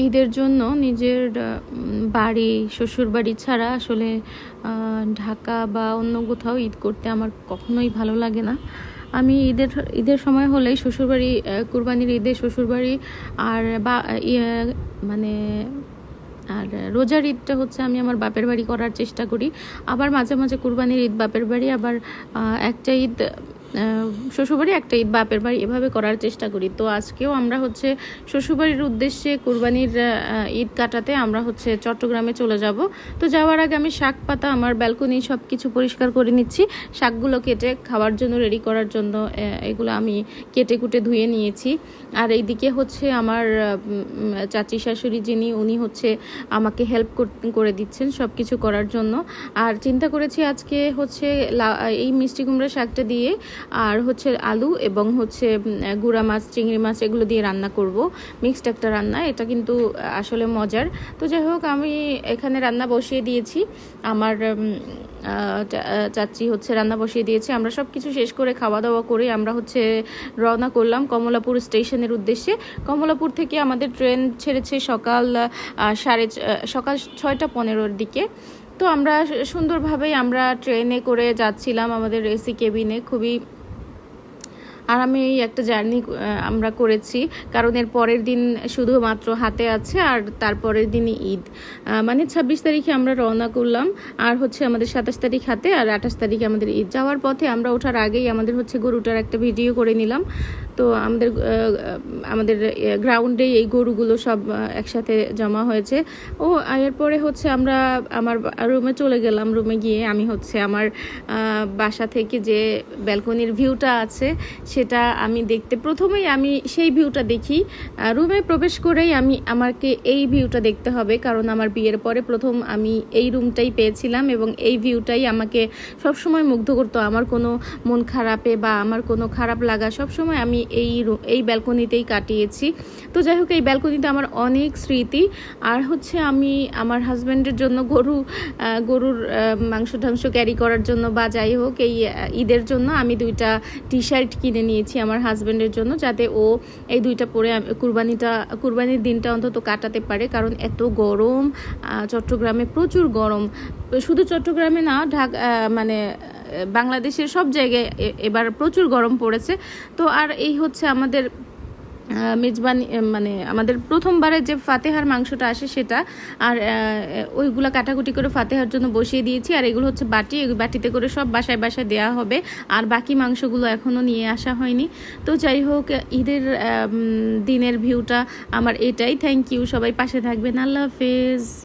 ঈদের জন্য নিজের বাড়ি শ্বশুরবাড়ি ছাড়া আসলে ঢাকা বা অন্য কোথাও ঈদ করতে আমার কখনোই ভালো লাগে না। আমি ঈদের সময় হলেই শ্বশুরবাড়ি, কুরবানির ঈদে শ্বশুরবাড়ি আর বা মানে আর রোজার ঈদটা হচ্ছে আমি আমার বাপের বাড়ি করার চেষ্টা করি। আবার মাঝে মাঝে কুরবানির ঈদ বাপের বাড়ি, আবার একটা ঈদ শ্বশুরবাড়ি, একটা ঈদ বাপের বাড়ি, এভাবে করার চেষ্টা করি। তো আজকেও আমরা হচ্ছে শ্বশুরবাড়ির উদ্দেশ্যে কুরবানির ঈদ কাটাতে আমরা হচ্ছে চট্টগ্রামে চলে যাব। তো যাওয়ার আগে আমি শাক পাতা, আমার ব্যালকনি সব কিছু পরিষ্কার করে নিচ্ছি। শাকগুলো কেটে খাওয়ার জন্য রেডি করার জন্য এগুলো আমি কেটে কুটে ধুয়ে নিয়েছি। আর এইদিকে হচ্ছে আমার চাচি শাশুড়ি যিনি, উনি হচ্ছে আমাকে হেল্প করে দিচ্ছেন সব কিছু করার জন্য। আর চিন্তা করেছি আজকে হচ্ছে এই মিষ্টি কুমড়া শাকটা দিয়ে আর হচ্ছে আলু এবং হচ্ছে গুঁড়া মাছ, চিংড়ি মাছ এগুলো দিয়ে রান্না করব, মিক্সড একটা রান্না। এটা কিন্তু আসলে মজার। তো যাই হোক, আমি এখানে রান্না বসিয়ে দিয়েছি। আমার চাচি হচ্ছে রান্না বসিয়ে দিয়েছে। আমরা সব কিছু শেষ করে খাওয়া দাওয়া করে আমরা হচ্ছে রওনা করলাম কমলাপুর স্টেশনের উদ্দেশ্যে। কমলাপুর থেকে আমাদের ট্রেন ছেড়েছে সকাল 6:15 দিকে। তো আমরা সুন্দরভাবেই আমরা ট্রেনে করে যাচ্ছিলাম আমাদের এসি কেবিনে। খুবই আরামে এই একটা জার্নি আমরা করেছি, কারণ এর পরের দিন শুধুমাত্র হাতে আছে আর তারপরের দিনই ঈদ। মানে 26 তারিখে আমরা রওনা করলাম, আর হচ্ছে আমাদের 27 তারিখ হাতে, আর 28 তারিখে আমাদের ঈদ। যাওয়ার পথে আমরা ওঠার আগেই আমাদের হচ্ছে গরুটার একটা ভিডিও করে নিলাম। তো আমাদের গ্রাউন্ডে এই গরুগুলো সব একসাথে জমা হয়েছে। এরপরে হচ্ছে আমরা আমার রুমে চলে গেলাম। রুমে গিয়ে আমি হচ্ছে আমার বাসা থেকে যে ব্যালকনির ভিউটা আছে সেটা আমি প্রথমেই আমি সেই ভিউটা দেখি। রুমে প্রবেশ করেই আমাকে এই ভিউটা দেখতে হবে, কারণ আমার বিয়ের পরে প্রথম আমি এই রুমটাই পেয়েছিলাম এবং এই ভিউটাই আমাকে সবসময় মুগ্ধ করতো। আমার কোনো মন খারাপে বা আমার কোনো খারাপ লাগা সবসময় আমি এই ব্যালকনিতেই কাটিয়েছি। তো যাই হোক, এই ব্যালকনিতে আমার অনেক স্মৃতি। আর হচ্ছে আমি আমার হাজব্যান্ডের জন্য গরুর মাংস ক্যারি করার জন্য বা যাই হোক, এই ঈদের জন্য আমি 2টা টি-শার্ট কিনে নিয়েছি আমার হাজব্যান্ডের জন্য, যাতে ও এই 2টা পরে কুরবানির দিনটা অন্তত কাটাতে পারে। কারণ এত গরম, চট্টগ্রামে প্রচুর গরম। শুধু চট্টগ্রামে না, মানে বাংলাদেশের সব জায়গায় এবার প্রচুর গরম পড়েছে। তো আর এই হচ্ছে আমাদের মেজবানি, মানে আমাদের প্রথমবারে যে ফাতেহার মাংসটা আসে সেটা, আর ওইগুলো কাটাকুটি করে ফাতেহার জন্য বসিয়ে দিয়েছি। আর এগুলো হচ্ছে বাটিতে করে সব বাসায় বাসায় দেওয়া হবে, আর বাকি মাংসগুলো এখনও নিয়ে আসা হয়নি। তো যাই হোক, ঈদের দিনের ভিউটা আমার এটাই। থ্যাংক ইউ, সবাই পাশে থাকবেন। আল্লাহ হাফেজ।